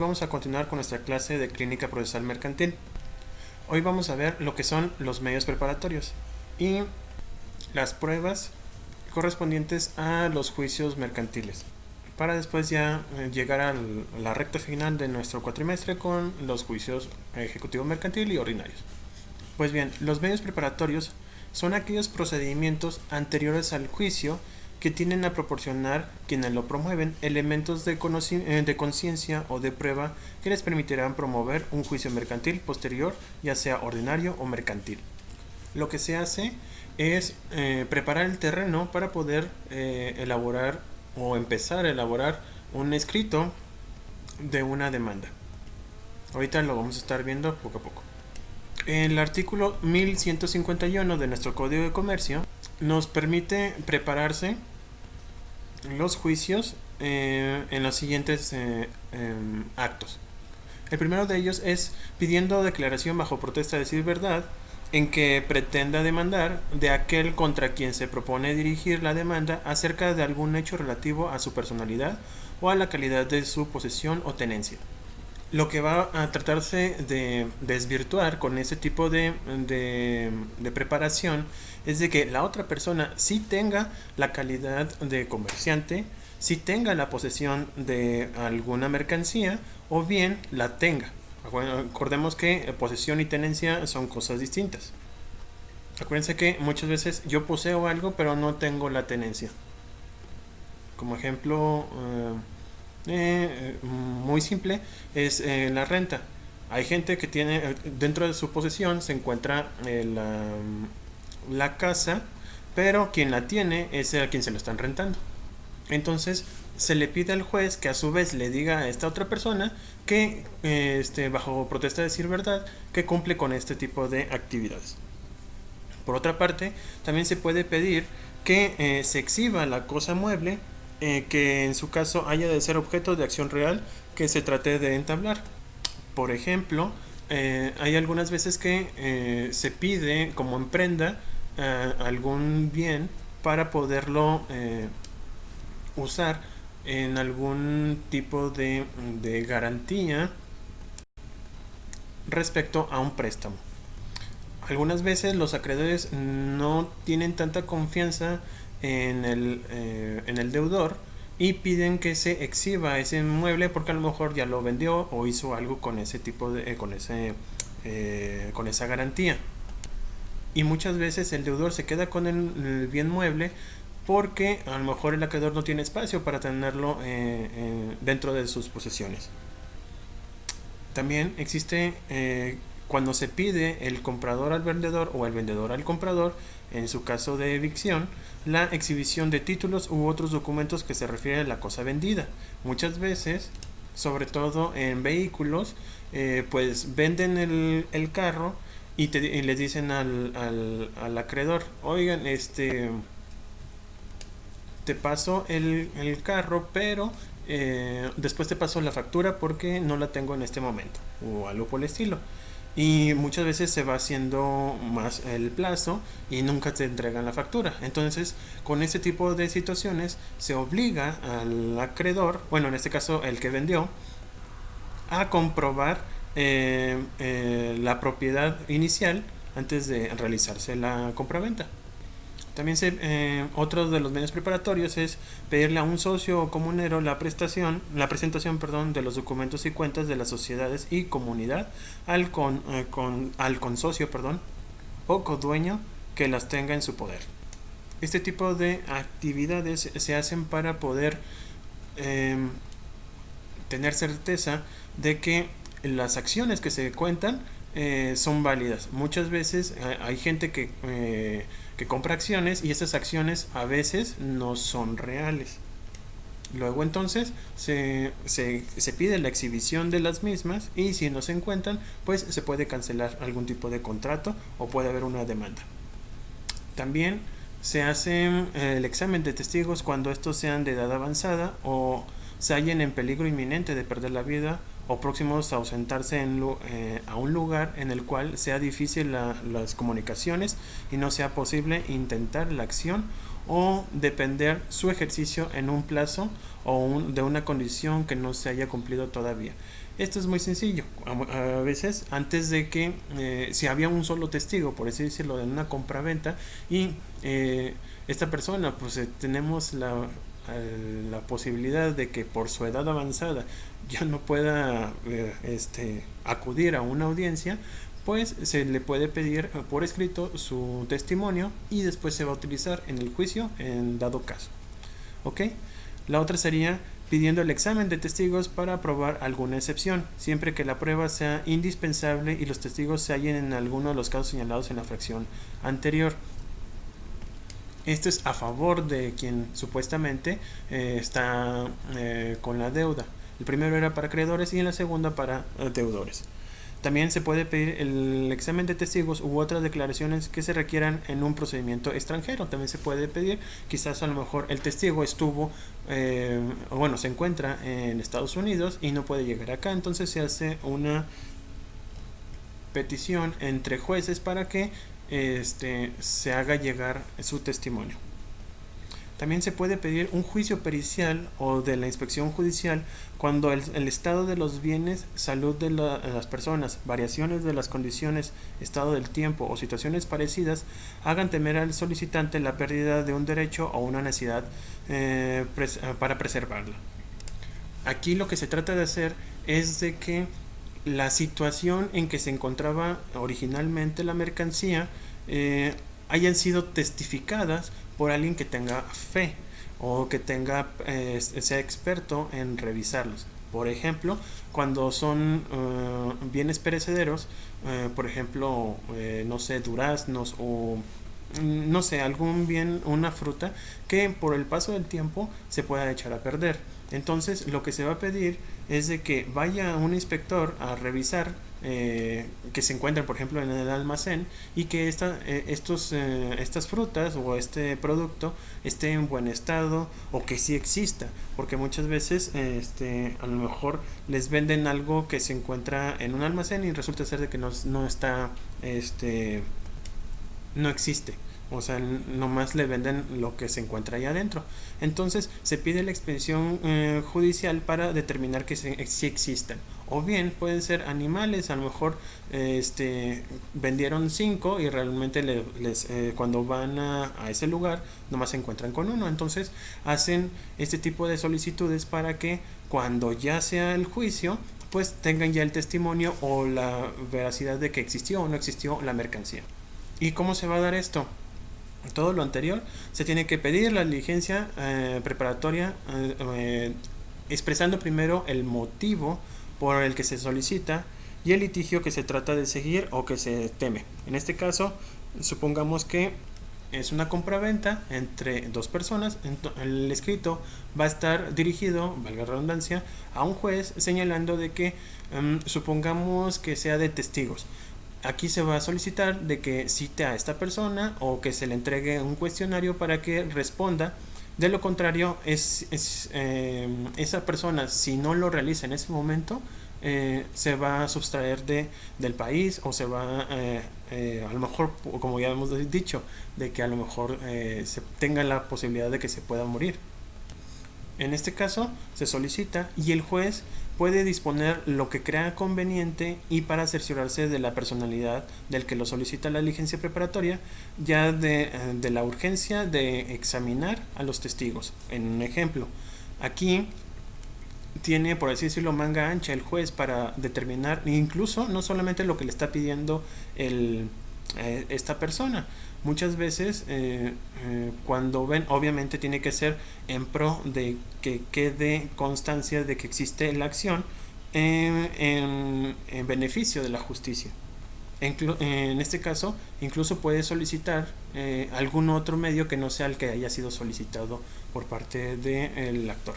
Vamos a continuar con nuestra clase de clínica procesal mercantil. Hoy vamos a ver lo que son los medios preparatorios y las pruebas correspondientes a los juicios mercantiles, para después ya llegar a la recta final de nuestro cuatrimestre con los juicios ejecutivo mercantil y ordinarios. Pues bien, los medios preparatorios son aquellos procedimientos anteriores al juicio que tienden a proporcionar, quienes lo promueven, elementos de conciencia o de prueba que les permitirán promover un juicio mercantil posterior, ya sea ordinario o mercantil. Lo que se hace es preparar el terreno para poder elaborar o empezar a elaborar un escrito de una demanda. Ahorita lo vamos a estar viendo poco a poco. El artículo 1151 de nuestro Código de Comercio nos permite prepararse los juicios en los siguientes actos. El primero de ellos es pidiendo declaración bajo protesta de decir verdad, en que pretenda demandar de aquel contra quien se propone dirigir la demanda acerca de algún hecho relativo a su personalidad o a la calidad de su posesión o tenencia. Lo que va a tratarse de desvirtuar con ese tipo de preparación es de que la otra persona sí tenga la calidad de comerciante, sí tenga la posesión de alguna mercancía o bien la tenga. Recordemos que posesión y tenencia son cosas distintas. Acuérdense que muchas veces yo poseo algo pero no tengo la tenencia. Como ejemplo muy simple es la renta. Hay gente que tiene dentro de su posesión se encuentra la casa, pero quien la tiene es a quien se lo están rentando. Entonces se le pide al juez que a su vez le diga a esta otra persona que bajo protesta de decir verdad, que cumple con este tipo de actividades. Por otra parte, también se puede pedir que se exhiba la cosa mueble que en su caso haya de ser objeto de acción real que se trate de entablar. Por ejemplo, hay algunas veces que se pide como en prenda algún bien para poderlo usar en algún tipo de garantía respecto a un préstamo. Algunas veces los acreedores no tienen tanta confianza en el deudor y piden que se exhiba ese inmueble porque a lo mejor ya lo vendió o hizo algo con ese tipo de con esa garantía. Y muchas veces el deudor se queda con el bien mueble porque a lo mejor el acreedor no tiene espacio para tenerlo dentro de sus posesiones. También existe cuando se pide el comprador al vendedor o el vendedor al comprador, en su caso de evicción, la exhibición de títulos u otros documentos que se refieren a la cosa vendida. Muchas veces, sobre todo en vehículos, pues venden el carro y les dicen al acreedor, oigan, te paso el carro, pero después te paso la factura porque no la tengo en este momento, o algo por el estilo. Y muchas veces se va haciendo más el plazo y nunca te entregan la factura. Entonces, con este tipo de situaciones se obliga al acreedor, bueno, en este caso el que vendió, a comprobar la propiedad inicial antes de realizarse la compraventa. También otro de los medios preparatorios es pedirle a un socio o comunero la presentación de los documentos y cuentas de las sociedades y comunidad al consocio o codueño que las tenga en su poder. Este tipo de actividades se hacen para poder tener certeza de que las acciones que se cuentan son válidas. Muchas veces hay gente que compra acciones y esas acciones a veces no son reales. Luego entonces se pide la exhibición de las mismas y si no se encuentran, pues se puede cancelar algún tipo de contrato o puede haber una demanda. También se hace el examen de testigos cuando estos sean de edad avanzada o se hallen en peligro inminente de perder la vida o próximos a ausentarse a un lugar en el cual sea difícil las comunicaciones y no sea posible intentar la acción o depender su ejercicio en un plazo o de una condición que no se haya cumplido todavía. Esto es muy sencillo. A veces, antes de que, si había un solo testigo, por así decirlo, en una compraventa, y esta persona, pues tenemos la posibilidad de que por su edad avanzada ya no pueda acudir a una audiencia, pues se le puede pedir por escrito su testimonio y después se va a utilizar en el juicio en dado caso. ¿Ok? La otra sería pidiendo el examen de testigos para probar alguna excepción, siempre que la prueba sea indispensable y los testigos se hallen en alguno de los casos señalados en la fracción anterior. Esto es a favor de quien supuestamente está con la deuda. El primero era para acreedores y en la segunda para deudores. También se puede pedir el examen de testigos u otras declaraciones que se requieran en un procedimiento extranjero. También se puede pedir, quizás a lo mejor el testigo estuvo, se encuentra en Estados Unidos y no puede llegar acá, entonces se hace una petición entre jueces para que se haga llegar su testimonio. También se puede pedir un juicio pericial o de la inspección judicial cuando el estado de los bienes, salud de las personas, variaciones de las condiciones, estado del tiempo o situaciones parecidas hagan temer al solicitante la pérdida de un derecho o una necesidad para preservarla. Aquí lo que se trata de hacer es de que la situación en que se encontraba originalmente la mercancía hayan sido testificadas por alguien que tenga fe o que sea experto en revisarlos. Por ejemplo, cuando son bienes perecederos, por ejemplo, duraznos o no sé, algún bien, una fruta que por el paso del tiempo se pueda echar a perder. Entonces lo que se va a pedir es de que vaya un inspector a revisar que se encuentren por ejemplo en el almacén y que estas frutas o este producto esté en buen estado o que sí exista, porque muchas veces a lo mejor les venden algo que se encuentra en un almacén y resulta ser de que no está no existe. O sea, nomás le venden lo que se encuentra ahí adentro. Entonces se pide la expedición judicial para determinar que sí existan. O bien pueden ser animales, a lo mejor vendieron 5 y realmente cuando van a ese lugar nomás se encuentran con uno. Entonces hacen este tipo de solicitudes para que cuando ya sea el juicio pues tengan ya el testimonio o la veracidad de que existió o no existió la mercancía. ¿Y cómo se va a dar esto? Todo lo anterior se tiene que pedir la diligencia preparatoria expresando primero el motivo por el que se solicita y el litigio que se trata de seguir o que se teme. En este caso, supongamos que es una compraventa entre dos personas. El escrito va a estar dirigido, valga la redundancia, a un juez señalando de que supongamos que sea de testigos. Aquí se va a solicitar de que cite a esta persona o que se le entregue un cuestionario para que responda. De lo contrario, esa persona, si no lo realiza en ese momento, se va a sustraer del país o se va a lo mejor, como ya hemos dicho, de que a lo mejor se tenga la posibilidad de que se pueda morir. En este caso se solicita y el juez puede disponer lo que crea conveniente y para cerciorarse de la personalidad del que lo solicita la diligencia preparatoria, ya de la urgencia de examinar a los testigos. En un ejemplo, aquí tiene, por así decirlo, manga ancha el juez para determinar incluso no solamente lo que le está pidiendo esta persona. Muchas veces cuando ven, obviamente tiene que ser en pro de que quede constancia de que existe la acción en beneficio de la justicia. En este caso, incluso puede solicitar algún otro medio que no sea el que haya sido solicitado por parte del actor.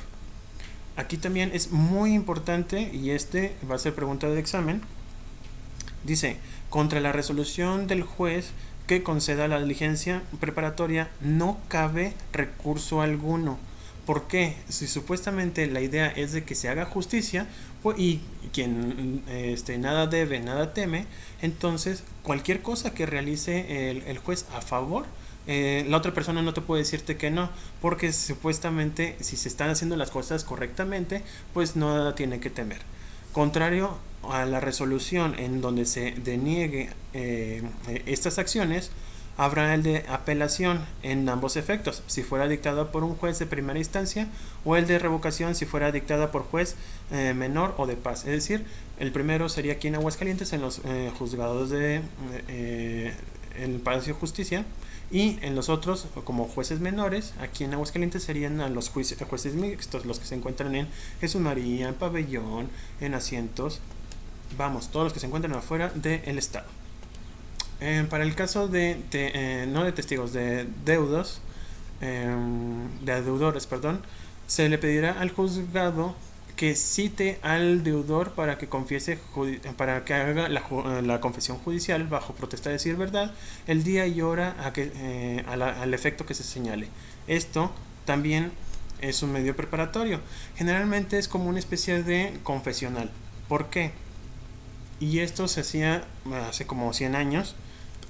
Aquí también es muy importante, y va a ser pregunta de examen, dice: contra la resolución del juez que conceda la diligencia preparatoria no cabe recurso alguno. ¿Por qué? Si supuestamente la idea es de que se haga justicia, pues, y quien nada debe, nada teme, entonces cualquier cosa que realice el juez a favor, la otra persona no te puede decirte que no, porque supuestamente si se están haciendo las cosas correctamente, pues nada tiene que temer. Contrario a la resolución en donde se deniegue estas acciones, habrá el de apelación en ambos efectos, si fuera dictada por un juez de primera instancia, o el de revocación si fuera dictada por juez menor o de paz. Es decir, el primero sería aquí en Aguascalientes, en los juzgados de el Palacio de Justicia, y en los otros, como jueces menores, aquí en Aguascalientes serían a los jueces mixtos, los que se encuentran en Jesús María, en Pabellón, en Asientos, vamos, todos los que se encuentran afuera del estado. Para el caso no de testigos, de deudos, de deudores, perdón, se le pedirá al juzgado que cite al deudor para que confiese, para que haga la confesión judicial bajo protesta de decir verdad, el día y hora al efecto que se señale. Esto también es un medio preparatorio. Generalmente es como una especie de confesional. ¿Por qué? Y esto se hacía hace como 100 años.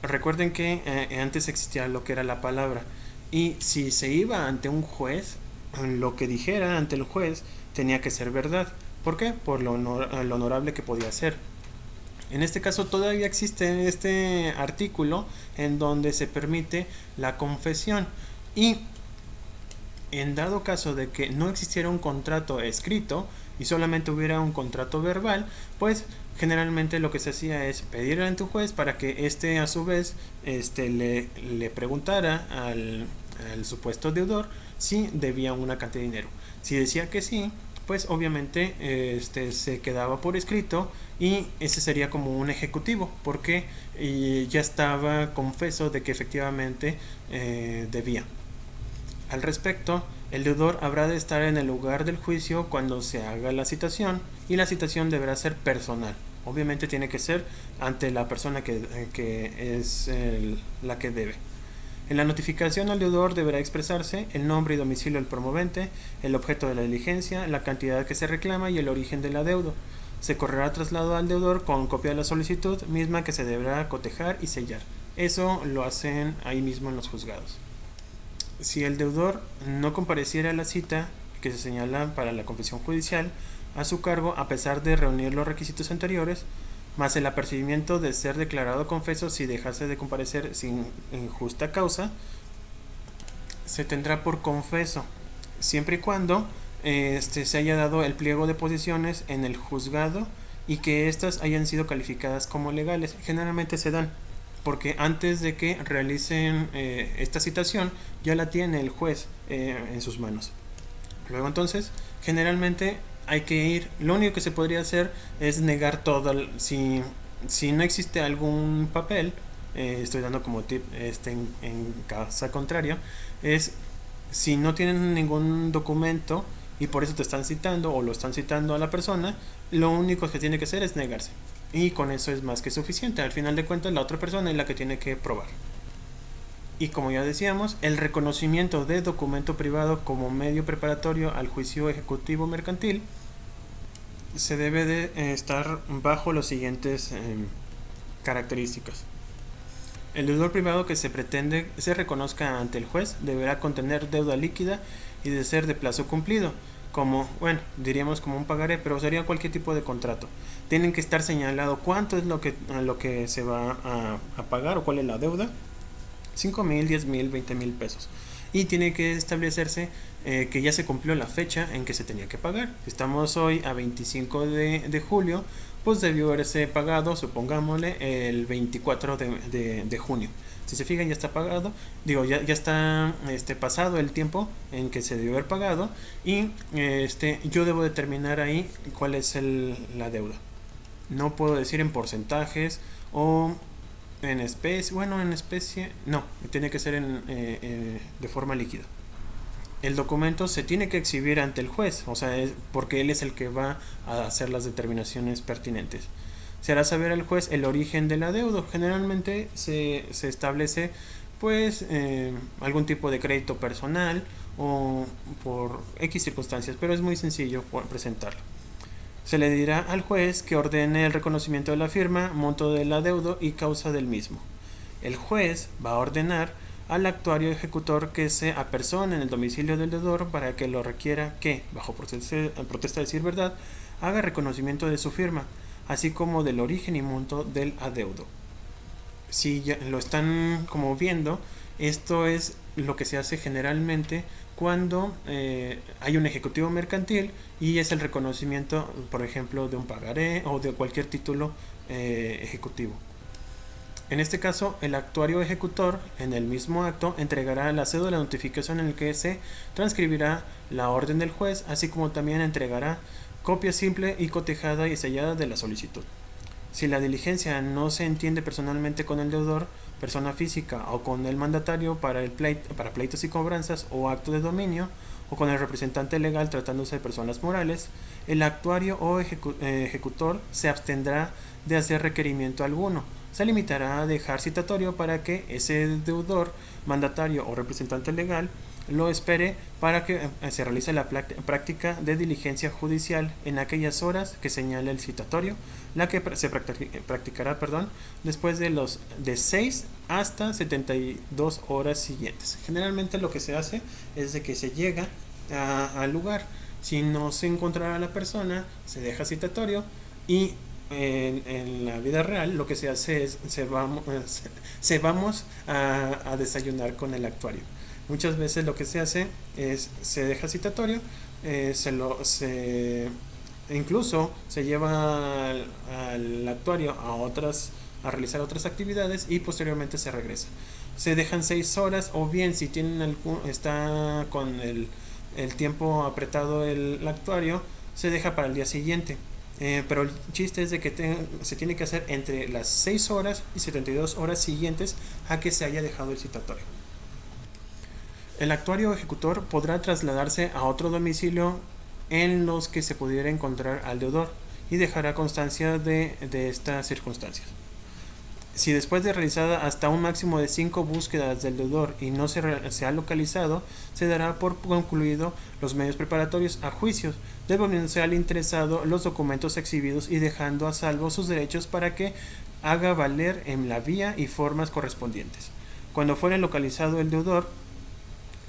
Recuerden que antes existía lo que era la palabra. Y si se iba ante un juez, lo que dijera ante el juez tenía que ser verdad. ¿Por qué? Por lo honorable que podía ser. En este caso todavía existe este artículo en donde se permite la confesión. Y en dado caso de que no existiera un contrato escrito y solamente hubiera un contrato verbal, pues generalmente lo que se hacía es pedir ante un juez para que éste a su vez le preguntara al supuesto deudor si debía una cantidad de dinero. Si decía que sí, pues obviamente se quedaba por escrito y ese sería como un ejecutivo, porque ya estaba confeso de que efectivamente debía. Al respecto, el deudor habrá de estar en el lugar del juicio cuando se haga la citación, y la citación deberá ser personal. Obviamente tiene que ser ante la persona que es la que debe. En la notificación al deudor deberá expresarse el nombre y domicilio del promovente, el objeto de la diligencia, la cantidad que se reclama y el origen del adeudo. Se correrá traslado al deudor con copia de la solicitud, misma que se deberá cotejar y sellar. Eso lo hacen ahí mismo en los juzgados. Si el deudor no compareciera a la cita que se señala para la confesión judicial a su cargo, a pesar de reunir los requisitos anteriores, más el apercibimiento de ser declarado confeso si dejase de comparecer sin justa causa, se tendrá por confeso, siempre y cuando se haya dado el pliego de posiciones en el juzgado y que éstas hayan sido calificadas como legales. Generalmente se dan porque antes de que realicen esta citación ya la tiene el juez en sus manos. Luego entonces generalmente hay que ir, lo único que se podría hacer es negar todo. Si no existe algún papel, estoy dando como tip en caso contrario, es si no tienen ningún documento y por eso te están citando o lo están citando a la persona, lo único que tiene que hacer es negarse. Y con eso es más que suficiente. Al final de cuentas, la otra persona es la que tiene que probar. Y como ya decíamos, el reconocimiento de documento privado como medio preparatorio al juicio ejecutivo mercantil se debe de estar bajo las siguientes características. El deudor privado que se pretende se reconozca ante el juez deberá contener deuda líquida y de ser de plazo cumplido, como, bueno, diríamos como un pagaré, pero sería cualquier tipo de contrato. Tienen que estar señalado cuánto es lo que se va a pagar o cuál es la deuda, 5,000, 10,000, 20,000 pesos. Y tiene que establecerse que ya se cumplió la fecha en que se tenía que pagar. Estamos hoy a 25 de julio, pues debió haberse pagado, supongámosle, el 24 de junio. Si se fijan, ya está pagado, digo, ya está pasado el tiempo en que se debió haber pagado y yo debo determinar ahí cuál es la deuda. No puedo decir en porcentajes o en especie, no, tiene que ser de forma líquida. El documento se tiene que exhibir ante el juez, o sea, porque él es el que va a hacer las determinaciones pertinentes. Se hará saber al juez el origen del adeudo. Generalmente se establece pues algún tipo de crédito personal o por X circunstancias, pero es muy sencillo presentarlo. Se le dirá al juez que ordene el reconocimiento de la firma, monto del adeudo y causa del mismo. El juez va a ordenar al actuario ejecutor que se apersone en el domicilio del deudor para que lo requiera que, bajo protesta de decir verdad, haga reconocimiento de su firma, así como del origen y monto del adeudo. Si ya lo están como viendo, esto es lo que se hace generalmente cuando hay un ejecutivo mercantil y es el reconocimiento, por ejemplo, de un pagaré o de cualquier título ejecutivo. En este caso, el actuario ejecutor en el mismo acto entregará la cédula de notificación en el que se transcribirá la orden del juez, así como también entregará copia simple y cotejada y sellada de la solicitud. Si la diligencia no se entiende personalmente con el deudor, persona física, o con el mandatario para pleitos y cobranzas o acto de dominio, o con el representante legal tratándose de personas morales, el actuario o ejecutor se abstendrá de hacer requerimiento alguno. Se limitará a dejar citatorio para que ese deudor, mandatario o representante legal lo espere para que se realice la práctica de diligencia judicial en aquellas horas que señale el citatorio, la que se practicará después de 6 hasta 72 horas siguientes. Generalmente lo que se hace es de que se llega al lugar. Si no se encontrará la persona, se deja citatorio y en la vida real lo que se hace es se vamos a desayunar con el actuario. Muchas veces lo que se hace es se deja citatorio, incluso se lleva al actuario a realizar otras actividades y posteriormente se regresa. Se dejan 6 horas, o bien si está con el tiempo apretado el actuario, se deja para el día siguiente. Pero el chiste es de que se tiene que hacer entre las 6 horas y 72 horas siguientes a que se haya dejado el citatorio. El actuario ejecutor podrá trasladarse a otro domicilio en los que se pudiera encontrar al deudor y dejará constancia de estas circunstancias. Si después de realizada hasta un máximo de 5 búsquedas del deudor y no se ha localizado, se dará por concluido los medios preparatorios a juicios, devolviéndose al interesado los documentos exhibidos y dejando a salvo sus derechos para que haga valer en la vía y formas correspondientes. Cuando fuere localizado el deudor,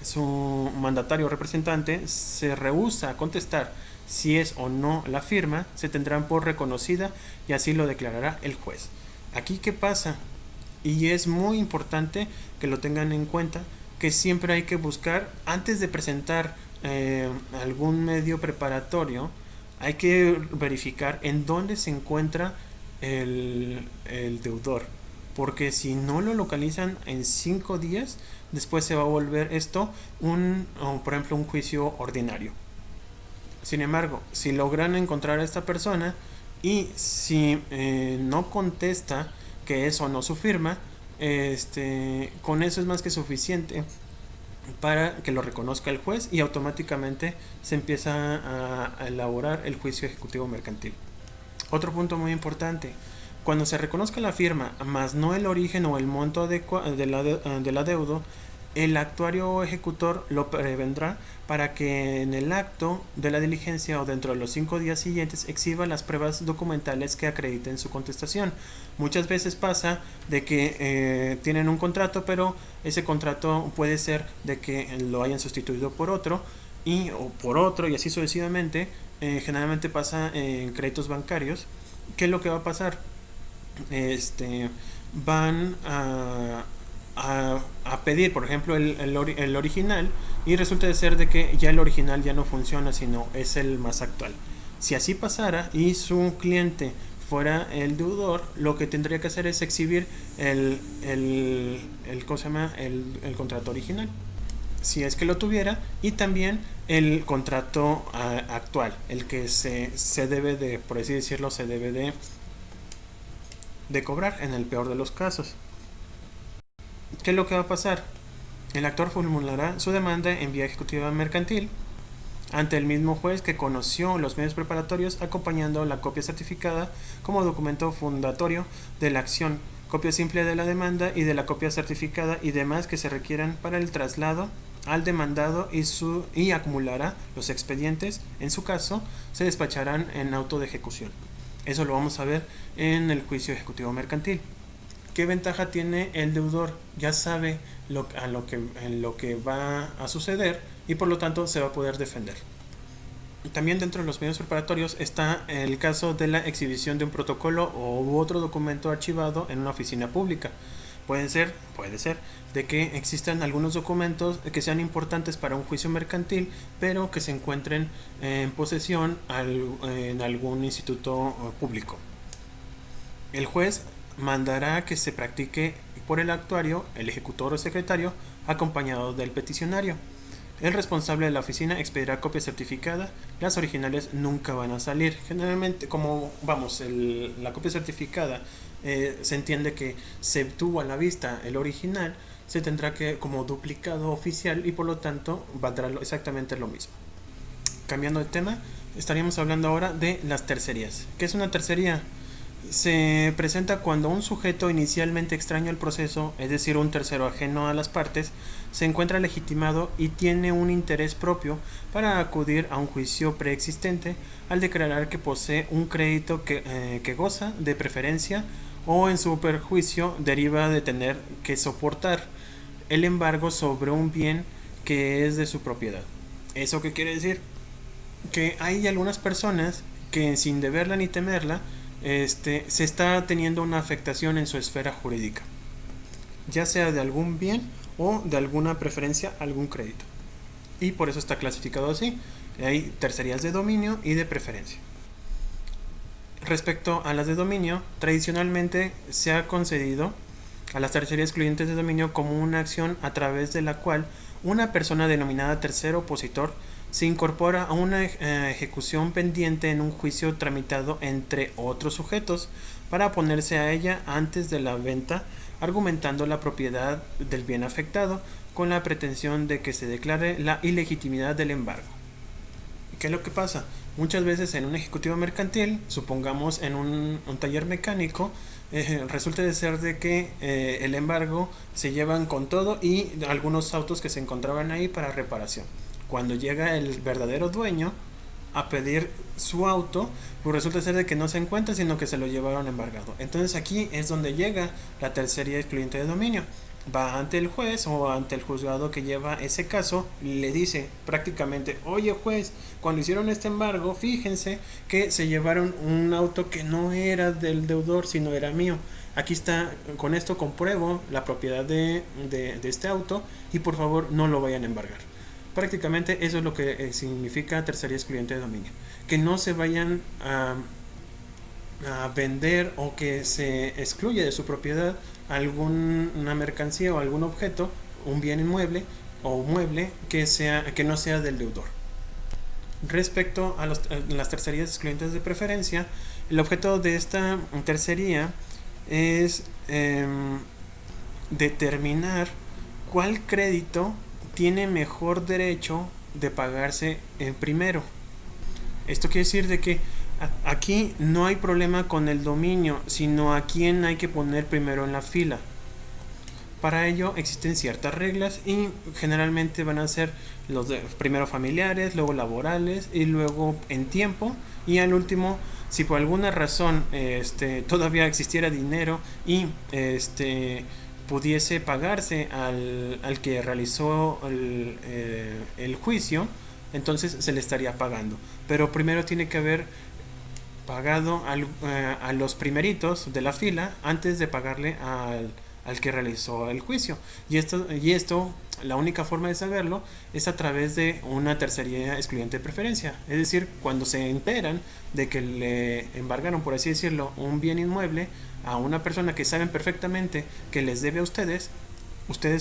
su mandatario o representante se rehúsa a contestar si es o no la firma, se tendrán por reconocida y así lo declarará el juez. Aquí, ¿qué pasa? Y es muy importante que lo tengan en cuenta, que siempre hay que buscar, antes de presentar algún medio preparatorio, hay que verificar en dónde se encuentra el deudor. Porque si no lo localizan en 5 días, después se va a volver esto por ejemplo, un juicio ordinario. Sin embargo, si logran encontrar a esta persona y si no contesta que es o no su firma, con eso es más que suficiente para que lo reconozca el juez y automáticamente se empieza a elaborar el juicio ejecutivo mercantil. Otro punto muy importante: cuando se reconozca la firma, más no el origen o el monto del adeudo, el actuario o ejecutor lo prevendrá para que en el acto de la diligencia o dentro de los 5 días siguientes exhiba las pruebas documentales que acrediten su contestación. Muchas veces pasa de que tienen un contrato, pero ese contrato puede ser de que lo hayan sustituido por otro o por otro y así sucesivamente. Generalmente pasa en créditos bancarios. ¿Qué es lo que va a pasar? Van a pedir, por ejemplo, el original, y resulta de ser de que ya el original ya no funciona, sino es el más actual. Si así pasara y su cliente fuera el deudor, lo que tendría que hacer es exhibir el contrato original, si es que lo tuviera, y también el contrato actual, el que se debe de, por así decirlo, se debe de cobrar en el peor de los casos. ¿Qué es lo que va a pasar? El actor formulará su demanda en vía ejecutiva mercantil ante el mismo juez que conoció los medios preparatorios, acompañando la copia certificada como documento fundatorio de la acción, copia simple de la demanda y de la copia certificada y demás que se requieran para el traslado al demandado, y acumulará los expedientes. En su caso, se despacharán en auto de ejecución. Eso lo vamos a ver en el juicio ejecutivo mercantil. ¿Qué ventaja tiene el deudor? Ya sabe en lo que va a suceder y por lo tanto se va a poder defender. También dentro de los medios preparatorios está el caso de la exhibición de un protocolo u otro documento archivado en una oficina pública. Puede ser de que existan algunos documentos que sean importantes para un juicio mercantil, pero que se encuentren en posesión en algún instituto público. El juez mandará que se practique por el actuario, el ejecutor o secretario, acompañado del peticionario. El responsable de la oficina expedirá copia certificada. Las originales nunca van a salir. Generalmente, la copia certificada se entiende que se tuvo a la vista el original, se tendrá que como duplicado oficial y por lo tanto valdrá exactamente lo mismo. Cambiando de tema, estaríamos hablando ahora de las tercerías. ¿Qué es una tercería? Se presenta cuando un sujeto inicialmente extraño al proceso, es decir, un tercero ajeno a las partes, se encuentra legitimado y tiene un interés propio para acudir a un juicio preexistente al declarar que posee un crédito que goza de preferencia o en su perjuicio deriva de tener que soportar el embargo sobre un bien que es de su propiedad. ¿Eso qué quiere decir? Que hay algunas personas que sin deberla ni temerla se está teniendo una afectación en su esfera jurídica, ya sea de algún bien o de alguna preferencia, algún crédito. Y por eso está clasificado así. Hay tercerías de dominio y de preferencia. Respecto a las de dominio, tradicionalmente se ha concedido a las tercerías excluyentes de dominio como una acción a través de la cual una persona denominada tercero opositor se incorpora a una ejecución pendiente en un juicio tramitado entre otros sujetos para oponerse a ella antes de la venta, argumentando la propiedad del bien afectado con la pretensión de que se declare la ilegitimidad del embargo. ¿Qué es lo que pasa? Muchas veces en un ejecutivo mercantil, supongamos en un taller mecánico, resulta de ser de que el embargo se llevan con todo y algunos autos que se encontraban ahí para reparación. Cuando llega el verdadero dueño a pedir su auto, pues resulta ser de que no se encuentra, sino que se lo llevaron embargado. Entonces aquí es donde llega la tercería excluyente de dominio. Va ante el juez o ante el juzgado que lleva ese caso, le dice prácticamente: oye juez, cuando hicieron este embargo, fíjense que se llevaron un auto que no era del deudor, sino era mío. Aquí está, con esto compruebo la propiedad de este auto y por favor no lo vayan a embargar. Prácticamente eso es lo que significa tercería excluyente de dominio. Que no se vayan a vender o que se excluya de su propiedad alguna mercancía o algún objeto, un bien inmueble o mueble que no sea del deudor. Respecto a las tercerías excluyentes de preferencia, el objeto de esta tercería es determinar cuál crédito tiene mejor derecho de pagarse primero. Esto quiere decir de que aquí no hay problema con el dominio, sino a quién hay que poner primero en la fila. Para ello existen ciertas reglas y generalmente van a ser los primero familiares, luego laborales y luego en tiempo, y al último, si por alguna razón todavía existiera dinero y pudiese pagarse al que realizó el juicio, entonces se le estaría pagando. Pero primero tiene que haber pagado a los primeritos de la fila antes de pagarle al que realizó el juicio. Y esto, la única forma de saberlo es a través de una tercería excluyente de preferencia. Es decir, cuando se enteran de que le embargaron, por así decirlo, un bien inmueble a una persona que saben perfectamente que les debe a ustedes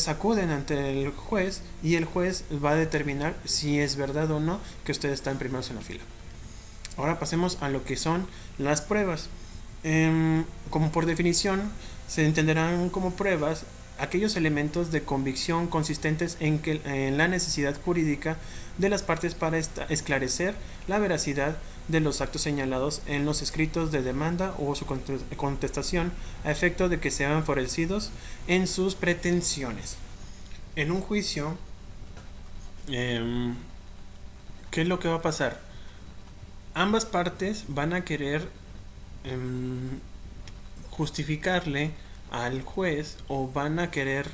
acuden ante el juez y el juez va a determinar si es verdad o no que ustedes están primeros en la fila. Ahora pasemos a lo que son las pruebas. Como por definición, se entenderán como pruebas aquellos elementos de convicción consistentes en la necesidad jurídica de las partes para esclarecer la veracidad de los actos señalados en los escritos de demanda o su contestación a efecto de que sean favorecidos en sus pretensiones. En un juicio, ¿qué es lo que va a pasar? Ambas partes van a querer justificarle al juez o van a querer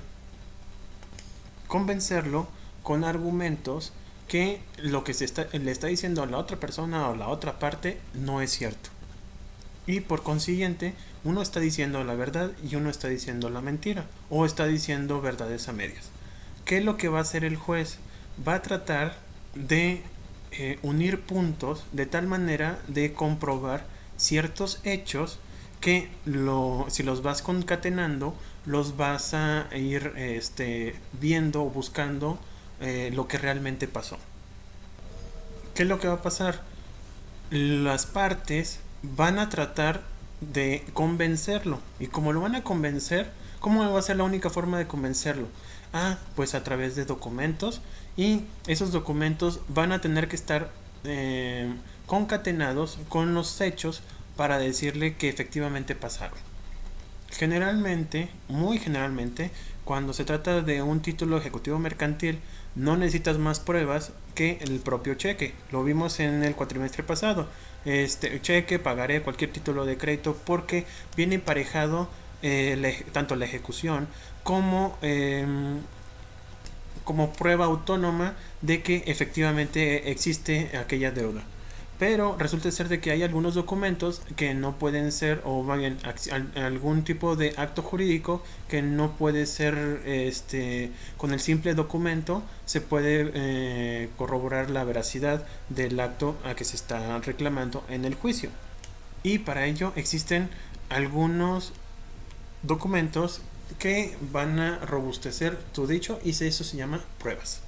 convencerlo con argumentos que lo que le está diciendo a la otra persona o la otra parte no es cierto. Y por consiguiente, uno está diciendo la verdad y uno está diciendo la mentira, o está diciendo verdades a medias. ¿Qué es lo que va a hacer el juez? Va a tratar de unir puntos de tal manera de comprobar ciertos hechos que si los vas concatenando, los vas a ir viendo o buscando lo que realmente pasó. ¿Qué es lo que va a pasar? Las partes van a tratar de convencerlo. Y como lo van a convencer, ¿cómo va a ser la única forma de convencerlo? Pues a través de documentos. Y esos documentos van a tener que estar concatenados con los hechos para decirle que efectivamente pasaron. Generalmente, muy generalmente, cuando se trata de un título ejecutivo mercantil, no necesitas más pruebas que el propio cheque. Lo vimos en el cuatrimestre pasado. Cheque, pagaré, cualquier título de crédito, porque viene emparejado tanto la ejecución como prueba autónoma de que efectivamente existe aquella deuda. Pero resulta ser de que hay algunos documentos que no pueden ser, o más bien algún tipo de acto jurídico que no puede ser, con el simple documento se puede corroborar la veracidad del acto a que se está reclamando en el juicio. Y para ello existen algunos documentos que van a robustecer tu dicho, y eso se llama pruebas.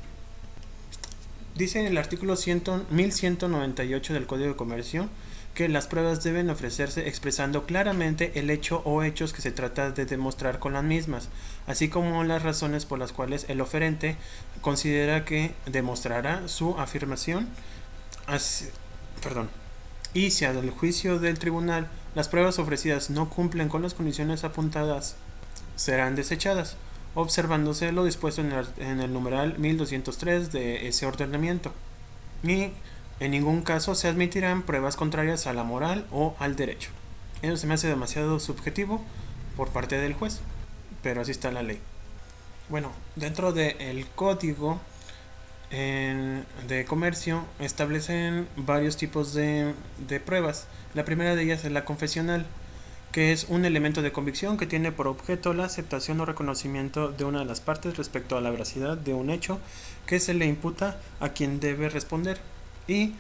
Dice en el artículo 1198 del Código de Comercio que las pruebas deben ofrecerse expresando claramente el hecho o hechos que se trata de demostrar con las mismas, así como las razones por las cuales el oferente considera que demostrará su afirmación. Y si al juicio del tribunal las pruebas ofrecidas no cumplen con las condiciones apuntadas, serán desechadas, observándose lo dispuesto en el numeral 1203 de ese ordenamiento. Y en ningún caso se admitirán pruebas contrarias a la moral o al derecho. Eso se me hace demasiado subjetivo por parte del juez, pero así está la ley. Bueno, dentro del código de comercio establecen varios tipos de pruebas. La primera de ellas es la confesional, que es un elemento de convicción que tiene por objeto la aceptación o reconocimiento de una de las partes respecto a la veracidad de un hecho que se le imputa a quien debe responder, y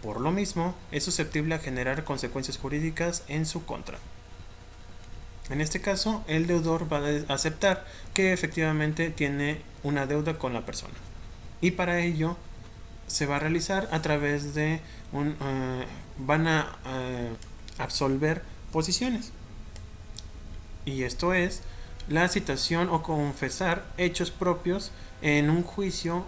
por lo mismo es susceptible a generar consecuencias jurídicas en su contra. En este caso, el deudor va a aceptar que efectivamente tiene una deuda con la persona, y para ello se va a realizar a través de van a absolver posiciones, y esto es la citación o confesar hechos propios en un juicio,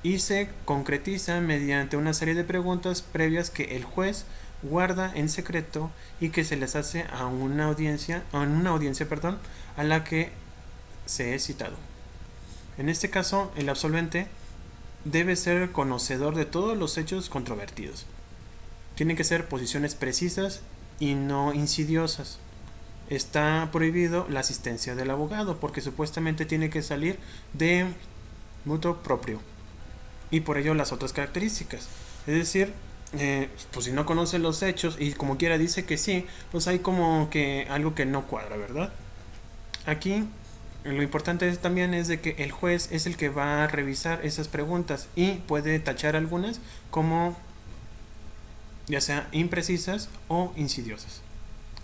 y se concretiza mediante una serie de preguntas previas que el juez guarda en secreto y que se les hace a una audiencia a la que se es citado. En este caso, el absolvente debe ser conocedor de todos los hechos controvertidos. Tienen que ser posiciones precisas y no insidiosas. Está prohibido la asistencia del abogado, porque supuestamente tiene que salir de mutuo propio, y por ello las otras características. Es decir, pues si no conoce los hechos y como quiera dice que sí, pues hay como que algo que no cuadra, ¿verdad? Aquí lo importante también es de que el juez es el que va a revisar esas preguntas y puede tachar algunas como ya sea imprecisas o insidiosas.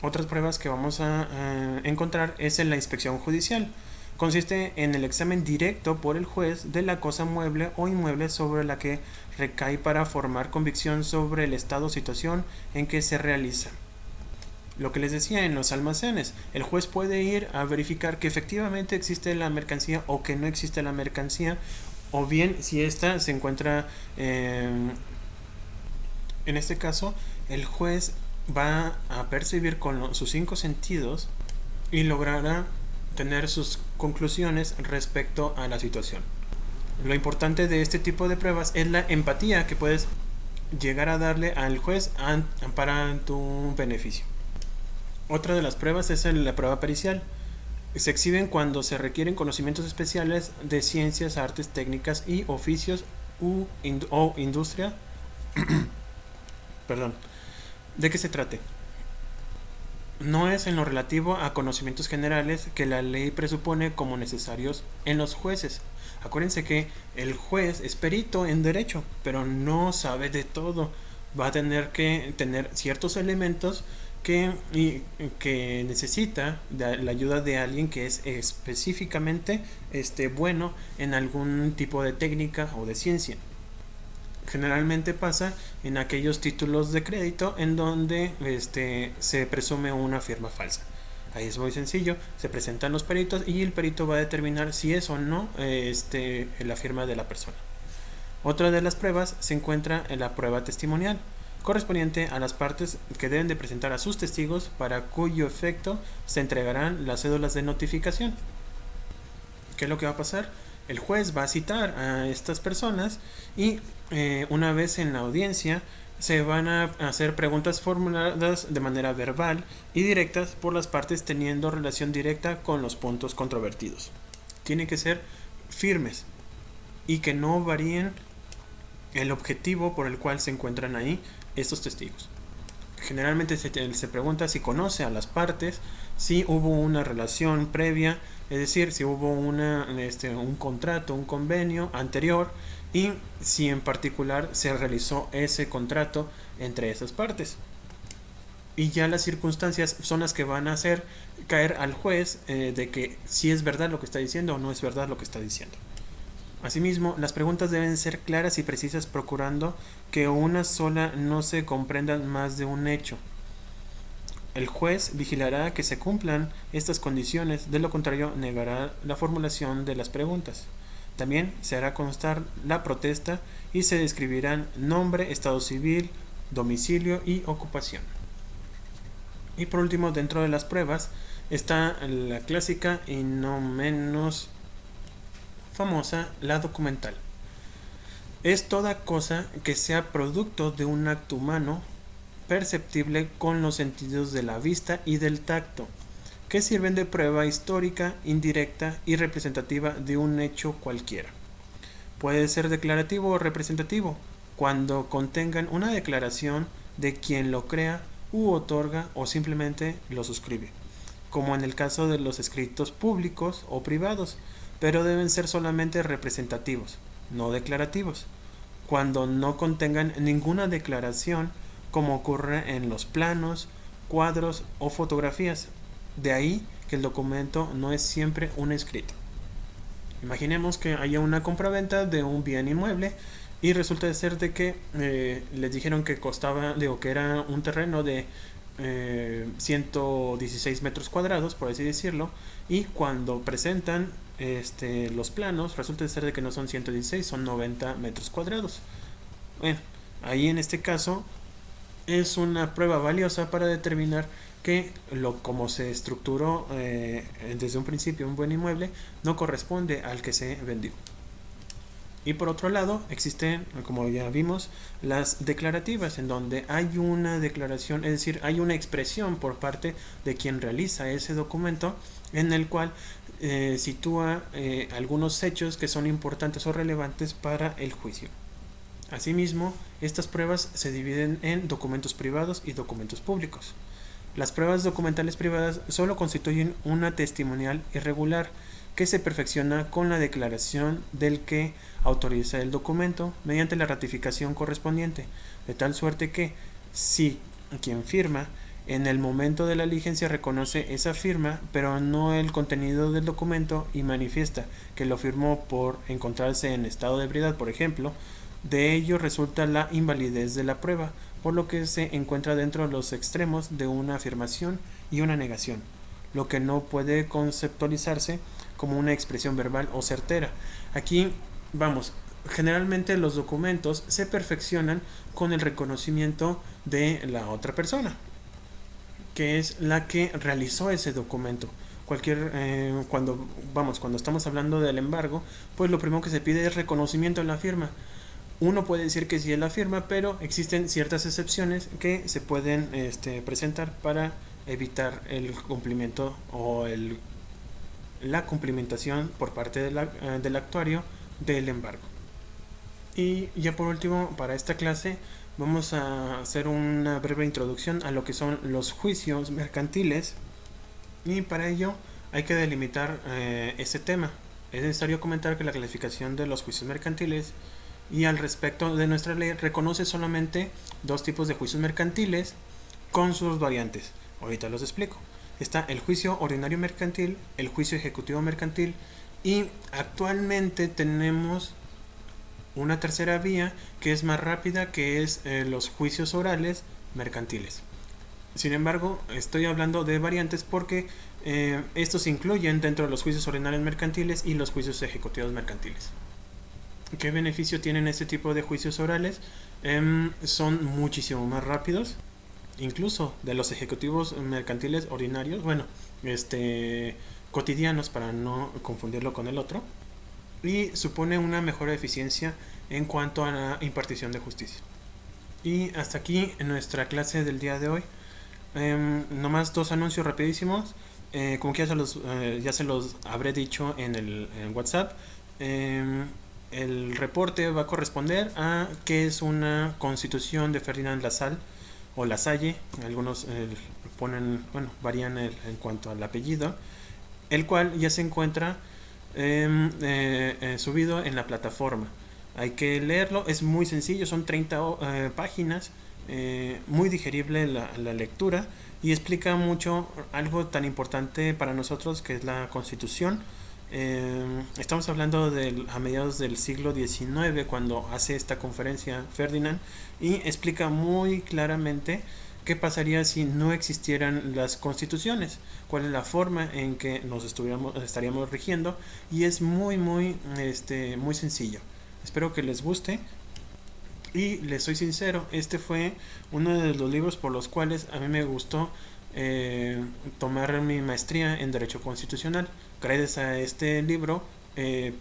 Otras pruebas que vamos a encontrar es en la inspección judicial. Consiste en el examen directo por el juez de la cosa mueble o inmueble sobre la que recae para formar convicción sobre el estado o situación en que se realiza. Lo que les decía en los almacenes, el juez puede ir a verificar que efectivamente existe la mercancía o que no existe la mercancía, o bien si ésta se encuentra en este caso, el juez va a percibir con sus 5 sentidos y logrará tener sus conclusiones respecto a la situación. Lo importante de este tipo de pruebas es la empatía que puedes llegar a darle al juez para tu beneficio. Otra de las pruebas es la prueba pericial. Se exhiben cuando se requieren conocimientos especiales de ciencias, artes, técnicas y oficios o industria, perdón, de qué se trate. No es en lo relativo a conocimientos generales que la ley presupone como necesarios en los jueces. Acuérdense que el juez es perito en derecho, pero no sabe de todo. Va a tener que tener ciertos elementos que necesita de la ayuda de alguien que es específicamente bueno en algún tipo de técnica o de ciencia. Generalmente pasa en aquellos títulos de crédito en donde se presume una firma falsa. Ahí es muy sencillo, se presentan los peritos y el perito va a determinar si es o no la firma de la persona. Otra de las pruebas se encuentra en la prueba testimonial, correspondiente a las partes que deben de presentar a sus testigos, para cuyo efecto se entregarán las cédulas de notificación. ¿Qué es lo que va a pasar? El juez va a citar a estas personas y una vez en la audiencia se van a hacer preguntas formuladas de manera verbal y directas por las partes teniendo relación directa con los puntos controvertidos. Tienen que ser firmes y que no varíen el objetivo por el cual se encuentran ahí estos testigos. Generalmente se pregunta si conoce a las partes, si hubo una relación previa, es decir, si hubo un contrato, un convenio anterior, y si en particular se realizó ese contrato entre esas partes. Y ya las circunstancias son las que van a hacer caer al juez de que si es verdad lo que está diciendo o no es verdad lo que está diciendo. Asimismo, las preguntas deben ser claras y precisas, procurando que una sola no se comprendan más de un hecho. El juez vigilará que se cumplan estas condiciones, de lo contrario negará la formulación de las preguntas. También se hará constar la protesta y se describirán nombre, estado civil, domicilio y ocupación. Y por último, dentro de las pruebas está la clásica y no menos famosa, la documental. Es toda cosa que sea producto de un acto humano perceptible con los sentidos de la vista y del tacto, que sirven de prueba histórica, indirecta y representativa de un hecho cualquiera. Puede ser declarativo o representativo, cuando contengan una declaración de quien lo crea u otorga o simplemente lo suscribe, como en el caso de los escritos públicos o privados, pero deben ser solamente representativos, no declarativos, cuando no contengan ninguna declaración, como ocurre en los planos, cuadros o fotografías. De ahí que el documento no es siempre un escrito. Imaginemos que haya una compraventa de un bien inmueble y resulta de ser de que les dijeron que que era un terreno de 116 metros cuadrados, por así decirlo, y cuando presentan los planos resulta de ser de que no son 116, son 90 metros cuadrados. Bueno, ahí en este caso es una prueba valiosa para determinar que como se estructuró desde un principio un buen inmueble no corresponde al que se vendió. Y por otro lado existen, como ya vimos, las declarativas, en donde hay una declaración, es decir, hay una expresión por parte de quien realiza ese documento en el cual sitúa algunos hechos que son importantes o relevantes para el juicio. Asimismo, estas pruebas se dividen en documentos privados y documentos públicos. Las pruebas documentales privadas solo constituyen una testimonial irregular que se perfecciona con la declaración del que autoriza el documento mediante la ratificación correspondiente, de tal suerte que, si quien firma en el momento de la diligencia reconoce esa firma, pero no el contenido del documento, y manifiesta que lo firmó por encontrarse en estado de ebriedad, por ejemplo, de ello resulta la invalidez de la prueba, por lo que se encuentra dentro de los extremos de una afirmación y una negación, lo que no puede conceptualizarse como una expresión verbal o certera. Aquí generalmente los documentos se perfeccionan con el reconocimiento de la otra persona, que es la que realizó ese documento. Cuando estamos hablando del embargo, pues lo primero que se pide es reconocimiento de la firma. Uno puede decir que sí es la firma, pero existen ciertas excepciones que se pueden presentar para evitar el cumplimiento o la cumplimentación por parte del actuario del embargo. Y ya por último, para esta clase vamos a hacer una breve introducción a lo que son los juicios mercantiles, y para ello hay que delimitar ese tema. Es necesario comentar que la clasificación de los juicios mercantiles y al respecto de nuestra ley reconoce solamente dos tipos de juicios mercantiles con sus variantes. Ahorita los explico. Está el juicio ordinario mercantil, el juicio ejecutivo mercantil, y actualmente tenemos una tercera vía que es más rápida, que es los juicios orales mercantiles. Sin embargo, estoy hablando de variantes porque estos se incluyen dentro de los juicios ordinarios mercantiles y los juicios ejecutivos mercantiles. ¿Qué beneficio tienen este tipo de juicios orales? Son muchísimo más rápidos, incluso de los ejecutivos mercantiles ordinarios, cotidianos, para no confundirlo con el otro, y supone una mejor eficiencia en cuanto a la impartición de justicia. Y hasta aquí en nuestra clase del día de hoy. Nomás dos anuncios rapidísimos. Como que ya se los habré dicho en WhatsApp. El reporte va a corresponder a qué es una constitución de Ferdinand Lassalle o Lasalle. Algunos varían en cuanto al apellido, el cual ya se encuentra subido en la plataforma. Hay que leerlo, es muy sencillo, son 30 páginas, muy digerible la lectura, y explica mucho algo tan importante para nosotros que es la Constitución. Estamos hablando a mediados del siglo XIX cuando hace esta conferencia Ferdinand, y explica muy claramente qué pasaría si no existieran las constituciones, cuál es la forma en que nos estaríamos rigiendo, y es muy sencillo. Espero que les guste. Y les soy sincero, este fue uno de los libros por los cuales a mí me gustó tomar mi maestría en Derecho Constitucional. Gracias a este libro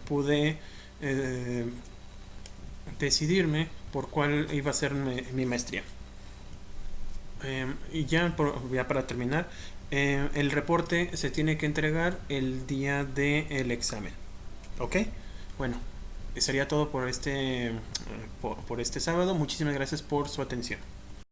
pude decidirme por cuál iba a ser mi maestría. Y ya para terminar, el reporte se tiene que entregar el día del examen. ¿Ok? Bueno, sería todo por este sábado. Muchísimas gracias por su atención.